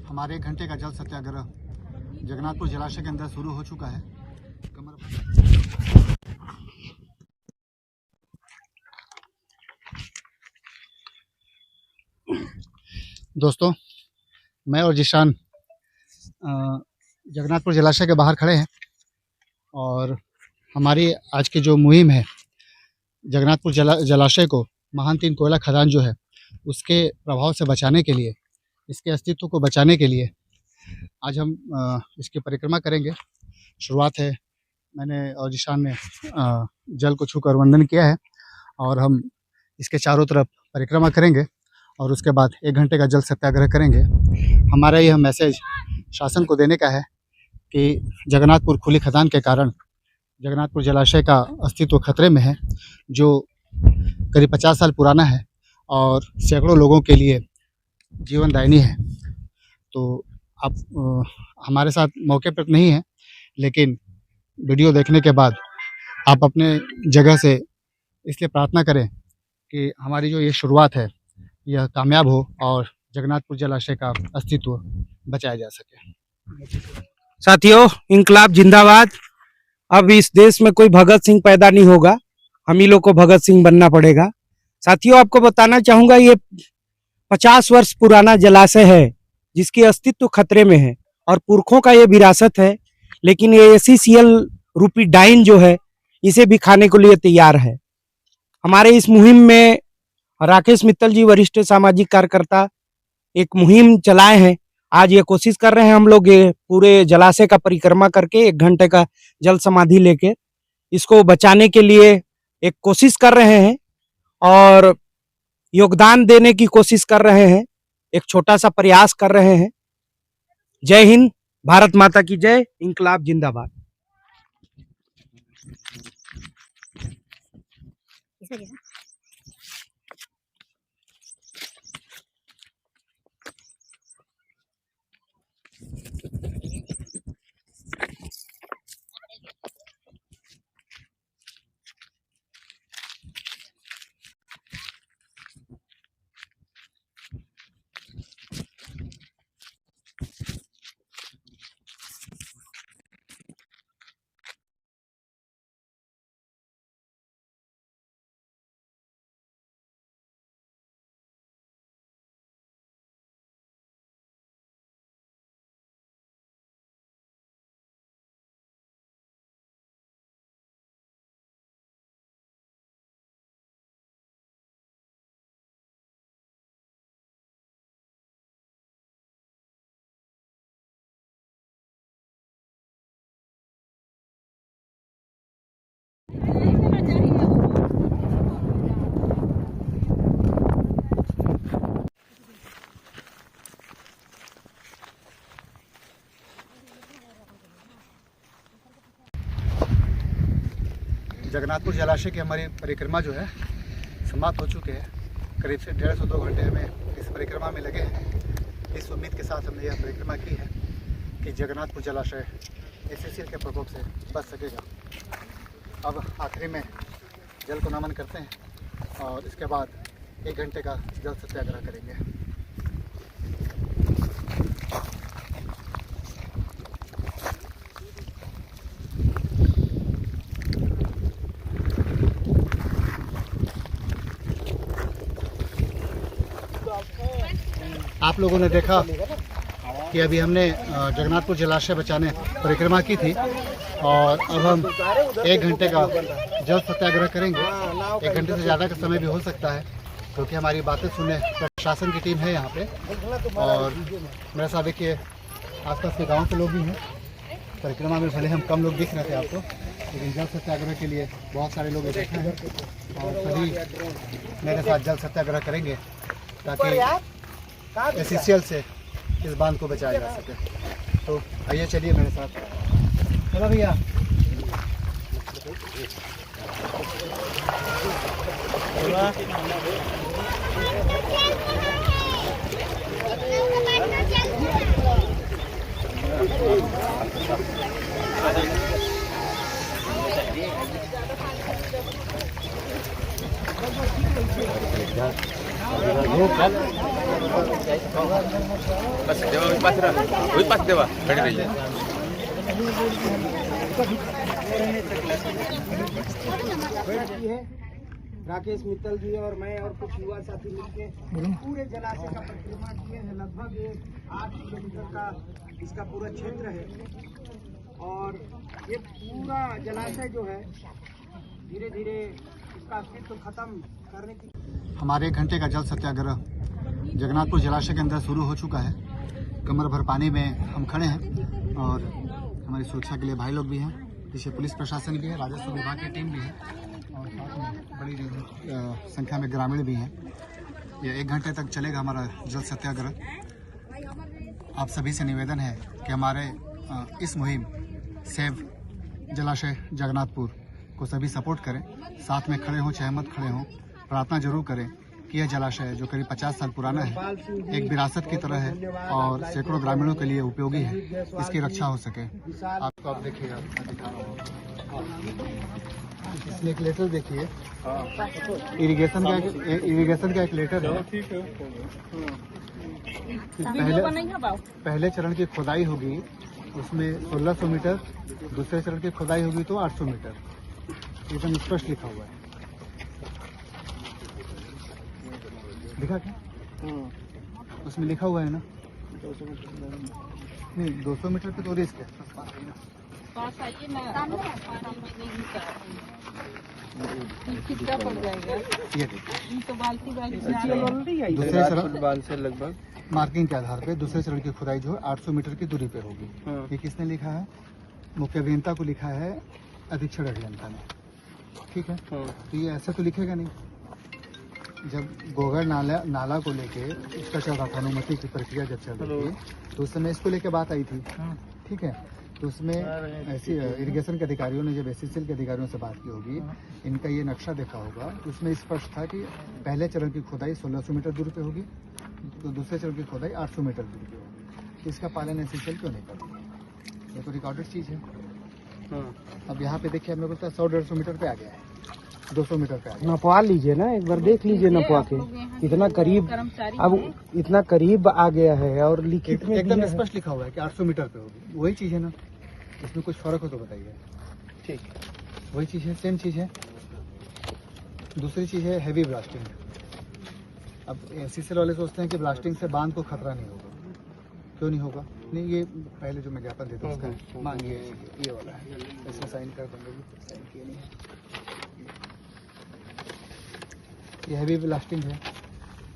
हमारे 1 घंटे का जल सत्याग्रह जगन्नाथपुर जलाशय के अंदर शुरू हो चुका है। दोस्तों, मैं और जिशान जगन्नाथपुर जलाशय के बाहर खड़े हैं और हमारी आज की जो मुहिम है जगन्नाथपुर जलाशय को महान 3 कोयला खदान जो है उसके प्रभाव से बचाने के लिए, इसके अस्तित्व को बचाने के लिए आज हम इसकी परिक्रमा करेंगे। शुरुआत है, मैंने और जिशान ने जल को छूकर वंदन किया है और हम इसके चारों तरफ परिक्रमा करेंगे और उसके बाद 1 घंटे का जल सत्याग्रह करेंगे। हमारा यह मैसेज शासन को देने का है कि जगन्नाथपुर खुली खदान के कारण जगन्नाथपुर जलाशय का अस्तित्व खतरे में है, जो करीब 50 साल पुराना है और सैकड़ों लोगों के लिए जीवनदायिनी है। तो आप हमारे साथ मौके पर नहीं हैं, लेकिन वीडियो देखने के बाद आप अपने जगह से इसलिए प्रार्थना करें कि हमारी जो ये शुरुआत है यह कामयाब हो और जगन्नाथपुर जलाशय का अस्तित्व बचाया जा सके। साथियों, इंकलाब जिंदाबाद। अब इस देश में कोई भगत सिंह पैदा नहीं होगा, हम ही लोग को भगत सिंह बनना पड़ेगा। साथियों, आपको बताना चाहूंगा, ये 50 वर्ष पुराना जलाशय है जिसकी अस्तित्व खतरे में है और पुरखों का ये विरासत है, लेकिन ये ACCL रूपी डाइन जो है इसे भी खाने के लिए तैयार है। हमारे इस मुहिम में राकेश मित्तल जी, वरिष्ठ सामाजिक कार्यकर्ता, एक मुहिम चलाए हैं। आज ये कोशिश कर रहे हैं हम लोग ये पूरे जलाशय का परिक्रमा करके 1 घंटे का जल समाधि लेके इसको बचाने के लिए एक कोशिश कर रहे हैं और योगदान देने की कोशिश कर रहे हैं, एक छोटा सा प्रयास कर रहे हैं। जय हिंद, भारत माता की जय, इंकलाब जिंदाबाद। जगन्नाथपुर जलाशय की हमारी परिक्रमा जो है समाप्त हो चुके हैं। करीब से 1.5 से 2 घंटे हमें इस परिक्रमा में लगे हैं। इस उम्मीद के साथ हमने यह परिक्रमा की है कि जगन्नाथपुर जलाशय ACCL के प्रकोप से बच सकेगा। अब आखिरी में जल को नमन करते हैं और इसके बाद 1 घंटे का जल सत्याग्रह करेंगे। आप लोगों ने देखा कि अभी हमने जगन्नाथपुर जलाशय बचाने परिक्रमा की थी और अब हम 1 घंटे का जल सत्याग्रह करेंगे। 1 घंटे से ज़्यादा का समय भी हो सकता है, क्योंकि हमारी बातें सुनने प्रशासन की टीम है यहाँ पे और मेरे साथ देखिए आसपास के गांव के लोग भी हैं। परिक्रमा में भले हम कम लोग दिख रहे थे आपको, लेकिन जल सत्याग्रह के लिए बहुत सारे लोग इकट्ठे हैं और सभी मेरे साथ जल सत्याग्रह करेंगे ताकि ACCL से इस बांध को बचाया जा सके। तो आइए चलिए मेरे साथ। चलो भैया। बस देवा वही पास देवा खड़े रहिए। राकेश मित्तल जी और मैं और कुछ युवा साथी मिलकर पूरे जलाशय का परिक्रमा किए हैं। लगभग 8 किलोमीटर का इसका पूरा क्षेत्र है और ये पूरा जलाशय जो है धीरे धीरे इसका अस्तित्व खत्म करने की। हमारे 1 घंटे का जल सत्याग्रह जगन्नाथपुर जलाशय के अंदर शुरू हो चुका है। कमर भर पानी में हम खड़े हैं और हमारी सुरक्षा के लिए भाई लोग भी हैं, पीछे पुलिस प्रशासन भी है, राजस्व विभाग की टीम भी है और साथ में बड़ी संख्या में ग्रामीण भी हैं। ये 1 घंटे तक चलेगा हमारा जल सत्याग्रह। आप सभी से निवेदन है कि हमारे इस मुहिम सेव जलाशय जगन्नाथपुर को सभी सपोर्ट करें, साथ में खड़े हों चाहे मत खड़े हों। प्रार्थना जरूर करें कि यह जलाशय जो करीब 50 साल पुराना है एक विरासत की तरह है और सैकड़ों ग्रामीणों के लिए उपयोगी है, इसकी रक्षा हो सके। आपको आप देखिएगा, इसमें एक लेटर देखिए, इरिगेशन का एक लेटर है। पहले चरण की खुदाई होगी उसमें 1600 मीटर, दूसरे चरण की खुदाई होगी तो 800 मीटर, एकदम स्पष्ट लिखा हुआ है। दिखा क्या? उसमें लिखा हुआ है ना 200 मीटर नहीं, 200 मीटर पे तो रिस्क है। कितना पड़ जाएगा? ये तो बाल्टी दूसरे चरण से लगभग मार्किंग के आधार पे दूसरे चरण की खुदाई जो है 800 मीटर की दूरी पे होगी। ये किसने लिखा है? मुख्य अभियंता को लिखा है अधीक्षण अभियंता ने, ठीक है। तो ये ऐसा तो लिखेगा नहीं। जब गोगर नाला को लेके उसका चल रहा था, अनुमति की प्रक्रिया जब चल रही थी तो उस समय इसको लेके बात आई थी, ठीक है। तो उसमें ऐसी इरिगेशन के अधिकारियों ने जब एससीएल के अधिकारियों से बात की होगी, इनका ये नक्शा देखा होगा, उसमें स्पष्ट था कि पहले चरण की खुदाई 1600 मीटर दूर पे होगी तो दूसरे चरण की खुदाई 800 मीटर दूर पे होगी। इसका पालन एससीएल क्यों नहीं करती? ये तो रिकॉर्डेड चीज़ है। अब यहाँ पे देखिए, मेरे को 100-150 मीटर पे आ गया है, 200 मीटर पे आ गया। नपवा लीजिए ना, एक बार देख लीजिए नपवा के, इतना करीब, अब इतना करीब आ गया है और लिखित में एकदम स्पष्ट लिखा हुआ है कि 800 मीटर पे होगी। वही चीज़ है ना, इसमें कुछ फर्क हो तो बताइए। ठीक, वही चीज़ है, सेम चीज़ है। दूसरी चीज़ है हैवी ब्लास्टिंग। अब एससीएल वाले सोचते हैं कि ब्लास्टिंग से बांध को खतरा नहीं होगा। क्यों नहीं होगा? नहीं, ये पहले जो मैं ज्ञापन देता हूँ उसका मांगिए, ये वाला है, इसमें साइन कर देंगे, साइन किए नहीं है। ये हैवी ब्लास्टिंग है।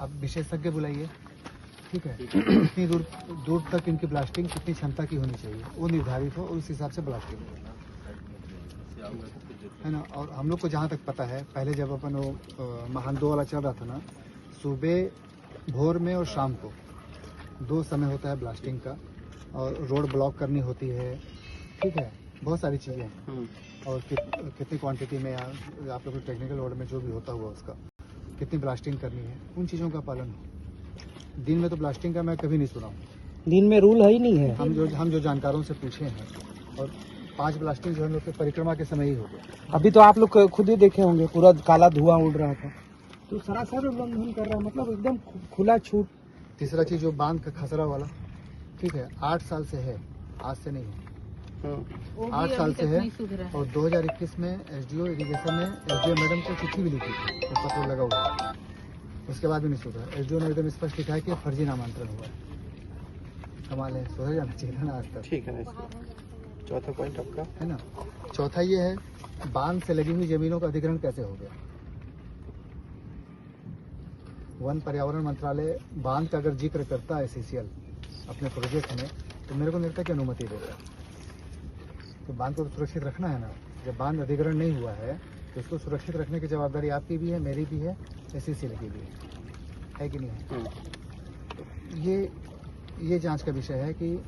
आप विशेषज्ञ बुलाइए, ठीक है। कितनी दूर तक इनकी ब्लास्टिंग कितनी क्षमता की होनी चाहिए वो निर्धारित हो और उस हिसाब से ब्लास्टिंग हो, है ना। और हम लोग को जहाँ तक पता है, पहले जब अपन वो महान 2 वाला चल रहा था ना, सुबह भोर में और शाम को 2 समय होता है ब्लास्टिंग का, और रोड ब्लॉक करनी होती है, ठीक है। बहुत सारी चीज़ें हैं और कितनी क्वांटिटी में आप लोग टेक्निकल रोड में जो भी होता हुआ उसका कितनी ब्लास्टिंग करनी है, उन चीज़ों का पालन हो। दिन में तो ब्लास्टिंग का मैं कभी नहीं सुना हूँ, दिन में रूल है ही नहीं है। हम जो जानकारों से पूछे हैं, और 5 ब्लास्टिंग जो हम लोग के परिक्रमा के समय ही हो गया। अभी तो आप लोग खुद ही देखे होंगे, पूरा काला धुआं उड़ रहा था, तो सरासर उल्लंघन कर रहा है, मतलब एकदम खुला छूट। तीसरा चीज़ जो बांध का खसरा वाला, ठीक है, 8 साल से है, आज से नहीं है, 8 साल से है। और 2021 में एसडीओ इरिगेशन ने एसडीओ मैडम को चिट्ठी भी लिखी थी, तो पत्र लगा हुआ है, उसके बाद भी नहीं सुधरा। एसडीओ ने एकदम स्पष्ट लिखा है कि फर्जी नामांतरण हुआ है। कमाल है, सुधर जाना चाहिए था ना आज तक। ठीक है, चौथा पॉइंट आपका है ना। चौथा ये है, बांध से लगी हुई जमीनों का अधिग्रहण कैसे हो गया? वन पर्यावरण मंत्रालय बांध का अगर जिक्र करता है एससीएल अपने प्रोजेक्ट में, तो मेरे को नहीं लगता कि अनुमति देगा। तो बांध को तो सुरक्षित रखना है ना। जब बांध अधिग्रहण नहीं हुआ है तो इसको सुरक्षित रखने की जवाबदारी आपकी भी है, मेरी भी है, एससीएल की भी है कि नहीं है? तो ये जांच का विषय है कि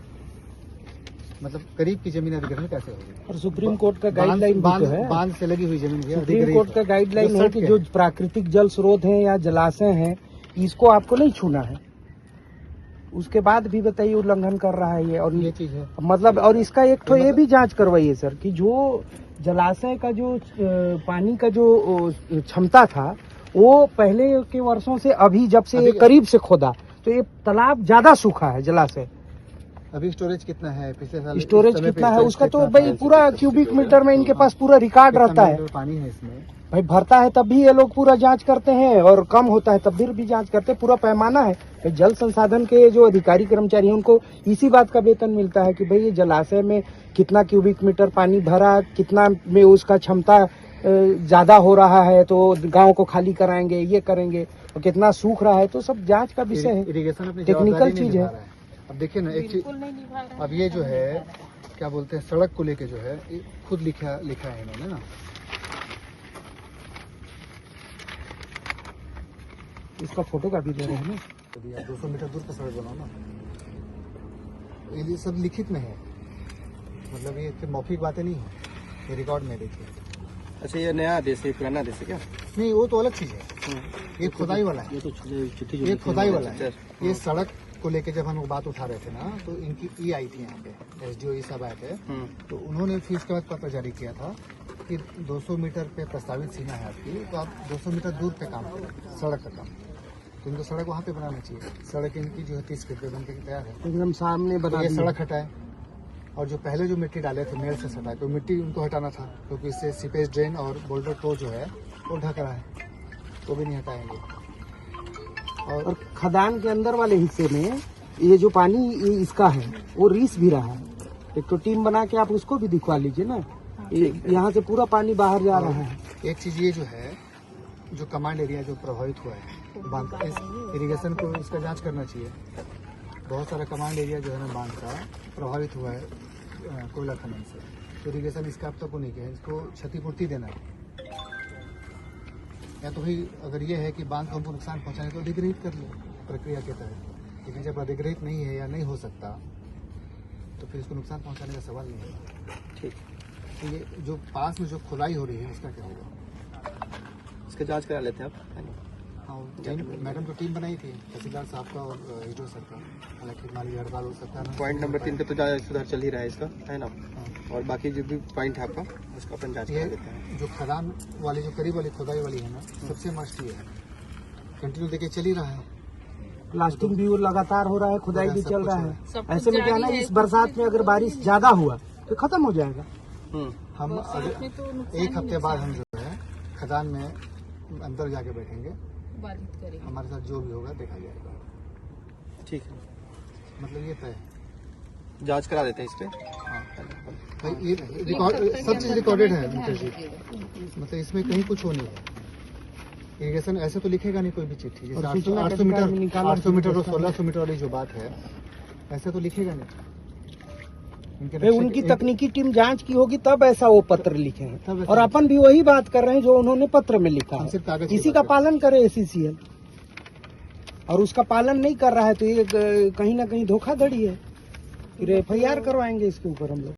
मतलब करीब की जमीन अधिग्रहण कैसे होगी। और सुप्रीम कोर्ट का गाइडलाइन भी तो है, बांध से लगी हुई जमीन सुप्रीम कोर्ट का गाइडलाइन है कि जो प्राकृतिक जल स्रोत हैं या जलाशय हैं, इसको आपको नहीं छूना है। उसके बाद भी बताइए उल्लंघन कर रहा है ये, और ये चीज है मतलब। और इसका एक तो ये भी जांच करवाइए सर कि जो जलाशय का जो पानी का जो क्षमता था, वो पहले के वर्षों से अभी जब से करीब से खोदा तो ये तालाब ज्यादा सूखा है जलाशय। अभी स्टोरेज कितना है पिछले साल? स्टोरेज इस समय पे कितना है स्टोरेज उसका तो कितना भाई था? पूरा क्यूबिक मीटर में इनके पास पूरा रिकॉर्ड कितना रहता है लीटर पानी है इसमें? भाई। भरता है तब भी ये लोग पूरा जांच करते हैं और कम होता है तब भी जांच करते हैं। पूरा पैमाना है भाई। जल संसाधन के जो अधिकारी कर्मचारी हैं उनको इसी बात का वेतन मिलता है कि भाई ये जलाशय में कितना क्यूबिक मीटर पानी भरा, कितना में उसका क्षमता ज्यादा हो रहा है तो गांव को खाली कराएंगे, ये करेंगे, और कितना सूख रहा है तो सब जांच का विषय है। इरिगेशन अपनी टेक्निकल जवाबदारी नहीं चीज निभा है। रहा है। अब देखिए ना एक चीज, बिल्कुल नहीं निभा रहा अब ये जो है क्या बोलते हैं सड़क को लेके जो है ये खुद लिखा है इन्होंने ना। इसका फोटो कॉपी दे रहे हैं ना। यदि आप 200 मीटर दूर पर सड़क बनाओ ना, ये सब लिखित में है, मतलब ये सिर्फ मौखिक बातें नहीं है, ये रिकॉर्ड में देखिए। अच्छा ये नया आदेश है, पुराना आदेश है क्या? नहीं वो तो अलग चीज है, ये खुदाई वाला है, ये खुदाई वाला है। ये सड़क को लेके जब हम लोग बात उठा रहे थे ना तो इनकी ई आई थी यहाँ पे, एसडीओ ये सब आए थे, तो उन्होंने फिर इसके बाद पत्र जारी किया था कि 200 मीटर पे प्रस्तावित सीमा है आपकी, तो आप 200 मीटर दूर पे काम करो सड़क का काम, तो इनको सड़क वहाँ पे बनाना चाहिए। सड़क इनकी जो है 30 फीट पे बन के तैयार है, एकदम सामने तो बना ये दी। सड़क हटाए, और जो पहले जो मिट्टी डाले थे मेल से हटाए, तो मिट्टी उनको हटाना था क्योंकि इससे सीपेज ड्रेन और बोल्डर फ्लो जो है वो ढक रहा है, तो भी नहीं हटाएंगे। और खदान के अंदर वाले हिस्से में ये जो पानी ये इसका है वो रिस भी रहा है। एक तो टीम बना के आप उसको भी दिखवा लीजिए ना, यहाँ से पूरा पानी बाहर जा रहा है। एक चीज ये जो है जो कमांड एरिया जो प्रभावित हुआ है बांध, इस इरिगेशन को इसका जांच करना चाहिए। बहुत सारा कमांड एरिया जो है ना बांध का प्रभावित हुआ है कोयला खनन से, तो इरिगेशन इसका अब तक को नहीं किया है, इसको क्षतिपूर्ति देना है। या तो भाई अगर ये है कि बांध को हमको नुकसान पहुंचाने तो अधिग्रहित कर लो प्रक्रिया के तहत, लेकिन जब अधिग्रहित नहीं है या नहीं हो सकता तो फिर इसको नुकसान पहुंचाने का सवाल नहीं है। ठीक, तो ये जो पास में जो खुदाई हो रही है उसका क्या होगा? इसका जांच करा लेते हैं आप, है ना? हाँ, मैडम तो टीम बनाई थी तहसीलदार साहब का और एसडीओ सर का, हालांकि माली हड़ताल हो सकता है ना। पॉइंट नंबर 3 पे तो ज़्यादा सुधार चल ही रहा है इसका, है ना? और बाकी जो भी पॉइंट है आपका उसका अपन जांच ये कर लेते हैं। जो खदान वाली जो करीब वाली खुदाई वाली है ना, सबसे मस्त ये है, कंटिन्यू देके चल ही रहा है, प्लास्टिक भी वो लगातार हो रहा है, खुदाई भी सब चल कुछ रहा हो है। रहा है। ऐसे में क्या है ना, सब कुछ इस बरसात में अगर बारिश ज्यादा हुआ तो खत्म हो जाएगा। हम बरसात में तो नुकसान एक ही हफ्ते बाद हम नुकसान जो है खदान में अंदर जाके बैठेंगे, बाधित करेंगे। हमारे साथ जो भी होगा देखा जाएगा। ठीक है, मतलब ये तय है। जांच करा देते हैं इस पर। हाँ भाई ये रिकॉर्ड सब चीज रिकॉर्डेड है मित्र जी, मतलब इसमें कहीं कुछ हो नहीं है। इरिगेशन ऐसे तो लिखेगा नहीं कोई भी चिट्ठी, जैसे 800 मीटर और 1600 मीटर वाली जो बात है ऐसे तो लिखेगा नहीं। उनकी तकनीकी टीम जांच की होगी तब ऐसा वो पत्र लिखे हैं, तब ऐसा और अपन भी वही बात कर रहे हैं जो उन्होंने पत्र में लिखा हम है। सिर्फ कागज की इसी बात का कर पालन करे ACCL, और उसका पालन नहीं कर रहा है तो ये कहीं ना कहीं धोखाधड़ी है। फिर FIR करवाएंगे इसके ऊपर हम लोग।